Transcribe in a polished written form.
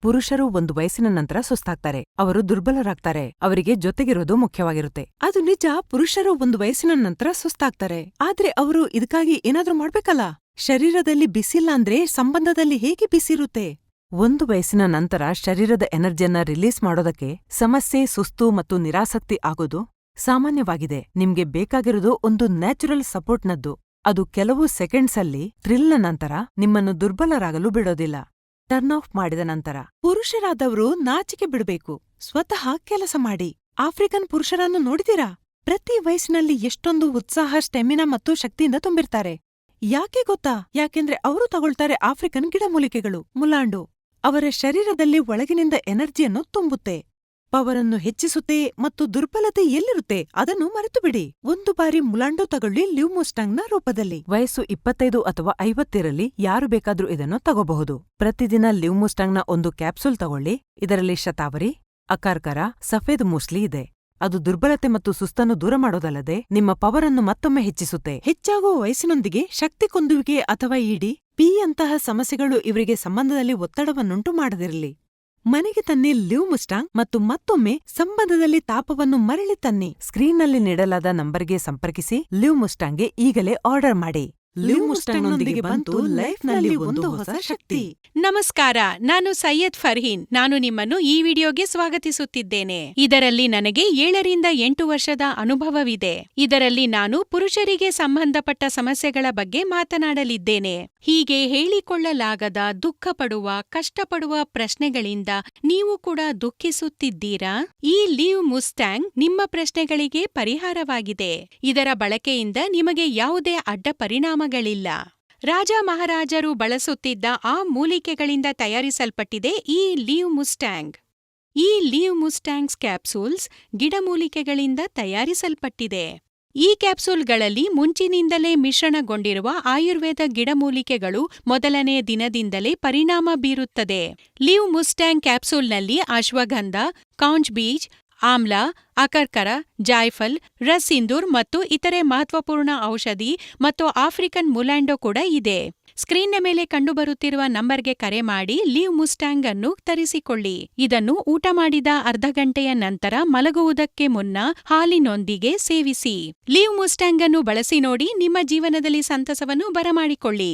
ಪುರುಷರು ಒಂದು ವಯಸ್ಸಿನ ನಂತರ ಸುಸ್ತಾಗ್ತಾರೆ, ಅವರು ದುರ್ಬಲರಾಗ್ತಾರೆ, ಅವರಿಗೆ ಜೊತೆಗಿರೋದು ಮುಖ್ಯವಾಗಿರುತ್ತೆ. ಅದು ನಿಜ, ಪುರುಷರು ಒಂದು ವಯಸ್ಸಿನ ನಂತರ ಸುಸ್ತಾಗ್ತಾರೆ, ಆದ್ರೆ ಅವರು ಇದಕ್ಕಾಗಿ ಏನಾದ್ರೂ ಮಾಡ್ಬೇಕಲ್ಲ. ಶರೀರದಲ್ಲಿ ಬಿಸಿಲ್ಲ ಅಂದ್ರೆ ಸಂಬಂಧದಲ್ಲಿ ಹೇಗೆ ಬಿಸಿರುತ್ತೆ? ಒಂದು ವಯಸ್ಸಿನ ನಂತರ ಶರೀರದ ಎನರ್ಜಿಯನ್ನ ರಿಲೀಸ್ ಮಾಡೋದಕ್ಕೆ ಸಮಸ್ಯೆ, ಸುಸ್ತು ಮತ್ತು ನಿರಾಸಕ್ತಿ ಆಗೋದು ಸಾಮಾನ್ಯವಾಗಿದೆ. ನಿಮ್ಗೆ ಬೇಕಾಗಿರೋದು ಒಂದು ನ್ಯಾಚುರಲ್ ಸಪೋರ್ಟ್ನದ್ದು. ಅದು ಕೆಲವು ಸೆಕೆಂಡ್ಸ್ ಅಲ್ಲಿ ಥ್ರಿಲ್ನ ನಂತರ ನಿಮ್ಮನ್ನು ದುರ್ಬಲರಾಗಲು ಬಿಡೋದಿಲ್ಲ. ಟರ್ನ್ ಆಫ್ ಮಾಡಿದ ನಂತರ ಪುರುಷರಾದವರು ನಾಚಿಕೆ ಬಿಡಬೇಕು. ಸ್ವತಃ ಕೆಲಸ ಮಾಡಿ. ಆಫ್ರಿಕನ್ ಪುರುಷರನ್ನು ನೋಡಿದೀರಾ? ಪ್ರತಿ ವಯಸ್ಸಿನಲ್ಲಿ ಎಷ್ಟೊಂದು ಉತ್ಸಾಹ, ಸ್ಟೆಮಿನಾ ಮತ್ತು ಶಕ್ತಿಯಿಂದ ತುಂಬಿರ್ತಾರೆ. ಯಾಕೆ ಗೊತ್ತಾ? ಯಾಕೆಂದ್ರೆ ಅವರು ತಗೊಳ್ತಾರೆ ಆಫ್ರಿಕನ್ ಗಿಡಮೂಲಿಕೆಗಳು, ಮುಲಾಂಡು. ಅವರ ಶರೀರದಲ್ಲಿ ಒಳಗಿನಿಂದ ಎನರ್ಜಿಯನ್ನು ತುಂಬುತ್ತೆ, ಪವರನ್ನು ಹೆಚ್ಚಿಸುತ್ತೆ ಮತ್ತು ದುರ್ಬಲತೆ ಎಲ್ಲಿರುತ್ತೆ ಅದನ್ನು ಮರೆತುಬಿಡಿ. ಒಂದು ಬಾರಿ ಮುಲಾಂಡು ತಗೊಳ್ಳಿ, ಲ್ಯೂಮುಸ್ಟಾಂಗ್ನ ರೂಪದಲ್ಲಿ. ವಯಸ್ಸು 25 ಅಥವಾ 50 ಇರಲಿ, ಯಾರು ಬೇಕಾದ್ರೂ ಇದನ್ನು ತಗೋಬಹುದು. ಪ್ರತಿದಿನ ಲ್ಯೂಮುಸ್ಟಾಂಗ್ನ ಒಂದು ಕ್ಯಾಪ್ಸೂಲ್ ತಗೊಳ್ಳಿ. ಇದರಲ್ಲಿ ಶತಾವರಿ, ಅಕಾರ್ಕರ, ಸಫೇದ್ ಮೂಸ್ಲಿ ಇದೆ. ಅದು ದುರ್ಬಲತೆ ಮತ್ತು ಸುಸ್ತನ್ನು ದೂರ ಮಾಡೋದಲ್ಲದೆ ನಿಮ್ಮ ಪವರನ್ನು ಮತ್ತೊಮ್ಮೆ ಹೆಚ್ಚಿಸುತ್ತೆ. ಹೆಚ್ಚಾಗುವ ವಯಸ್ಸಿನೊಂದಿಗೆ ಶಕ್ತಿ ಕುಂದುವಿಕೆ ಅಥವಾ ಪಿ ಅಂತಹ ಸಮಸ್ಯೆಗಳು ಇವರಿಗೆ ಸಂಬಂಧದಲ್ಲಿ ಒತ್ತಡವನ್ನುಂಟು ಮಾಡದಿರಲಿ. ಮನೆಗೆ ತನ್ನಿ ಲ್ಯೂಮುಸ್ಟಾಂಗ್ ಮತ್ತು ಮತ್ತೊಮ್ಮೆ ಸಂಬಂಧದಲ್ಲಿ ತಾಪವನ್ನು ಮರಳಿ ತನ್ನಿ. ಸ್ಕ್ರೀನ್ನಲ್ಲಿ ನೀಡಲಾದ ನಂಬರ್ಗೆ ಸಂಪರ್ಕಿಸಿ. ಲ್ಯೂಮುಸ್ಟಾಂಗ್ಗೆ ಈಗಲೇ ಆರ್ಡರ್ ಮಾಡಿ. ಲ್ಯೂಮುಸ್ಟಾಂಗ್ನೊಂದಿಗೆ ಬಂತು ಲೈಫ್ನಲ್ಲಿ ಒಂದು ಹೊಸ ಶಕ್ತಿ. ನಮಸ್ಕಾರ, ನಾನು ಸೈಯದ್ ಫರ್ಹೀನ್. ನಾನು ನಿಮ್ಮನ್ನು ಈ ವಿಡಿಯೋಗೆ ಸ್ವಾಗತಿಸುತ್ತಿದ್ದೇನೆ. ಇದರಲ್ಲಿ ನನಗೆ 7 ರಿಂದ 8 ವರ್ಷದ ಅನುಭವವಿದೆ. ಇದರಲ್ಲಿ ನಾನು ಪುರುಷರಿಗೆ ಸಂಬಂಧಪಟ್ಟ ಸಮಸ್ಯೆಗಳ ಬಗ್ಗೆ ಮಾತನಾಡಲಿದ್ದೇನೆ. ಹೀಗೆ ಹೇಳಿಕೊಳ್ಳಲಾಗದ, ದುಃಖಪಡುವ, ಕಷ್ಟಪಡುವ ಪ್ರಶ್ನೆಗಳಿಂದ ನೀವು ಕೂಡ ದುಃಖಿಸುತ್ತಿದ್ದೀರಾ? ಈ ಲ್ಯೂಮುಸ್ಟಾಂಗ್ ನಿಮ್ಮ ಪ್ರಶ್ನೆಗಳಿಗೆ ಪರಿಹಾರವಾಗಿದೆ. ಇದರ ಬಳಕೆಯಿಂದ ನಿಮಗೆ ಯಾವುದೇ ಅಡ್ಡ ಪರಿಣಾಮಗಳಿಲ್ಲ. ರಾಜ ಮಹಾರಾಜರು ಬಳಸುತ್ತಿದ್ದ ಆ ಮೂಲಿಕೆಗಳಿಂದ ತಯಾರಿಸಲ್ಪಟ್ಟಿದೆ ಈ ಲ್ಯೂಮುಸ್ಟಾಂಗ್. ಈ ಲ್ಯೂಮುಸ್ಟಾಂಗ್ಸ್ ಕ್ಯಾಪ್ಸೂಲ್ಸ್ ಗಿಡಮೂಲಿಕೆಗಳಿಂದ ತಯಾರಿಸಲ್ಪಟ್ಟಿದೆ. ಈ ಕ್ಯಾಪ್ಸೂಲ್ಗಳಲ್ಲಿ ಮುಂಚಿನಿಂದಲೇ ಮಿಶ್ರಣಗೊಂಡಿರುವ ಆಯುರ್ವೇದ ಗಿಡಮೂಲಿಕೆಗಳು ಮೊದಲನೇ ದಿನದಿಂದಲೇ ಪರಿಣಾಮ ಬೀರುತ್ತದೆ. ಲ್ಯೂಮುಸ್ಟಾಂಗ್ ಕ್ಯಾಪ್ಸೂಲ್ನಲ್ಲಿ ಅಶ್ವಗಂಧ, ಕೌಂಜ್ ಬೀಜ್, ಆಮ್ಲ, ಅಕರ್ಕರ, ಜಾಯ್ಫಲ್, ರಸ್ಸಿಂದೂರ್ ಮತ್ತು ಇತರೆ ಮಹತ್ವಪೂರ್ಣ ಔಷಧಿ ಮತ್ತು ಆಫ್ರಿಕನ್ ಮುಲಾಂಡೋ ಕೂಡ ಇದೆ. ಸ್ಕ್ರೀನ್ನ ಮೇಲೆ ಕಂಡುಬರುತ್ತಿರುವ ನಂಬರ್ಗೆ ಕರೆ ಮಾಡಿ ಲ್ಯೂಮುಸ್ಟಾಂಗ್ ಅನ್ನು ತರಿಸಿಕೊಳ್ಳಿ. ಇದನ್ನು ಊಟ ಮಾಡಿದ ಅರ್ಧ ಗಂಟೆಯ ನಂತರ ಮಲಗುವುದಕ್ಕೆ ಮುನ್ನ ಹಾಲಿನೊಂದಿಗೆ ಸೇವಿಸಿ. ಲ್ಯೂಮುಸ್ಟಾಂಗ್ ಅನ್ನು ಬಳಸಿ ನೋಡಿ, ನಿಮ್ಮ ಜೀವನದಲ್ಲಿ ಸಂತಸವನ್ನು ಬರಮಾಡಿಕೊಳ್ಳಿ.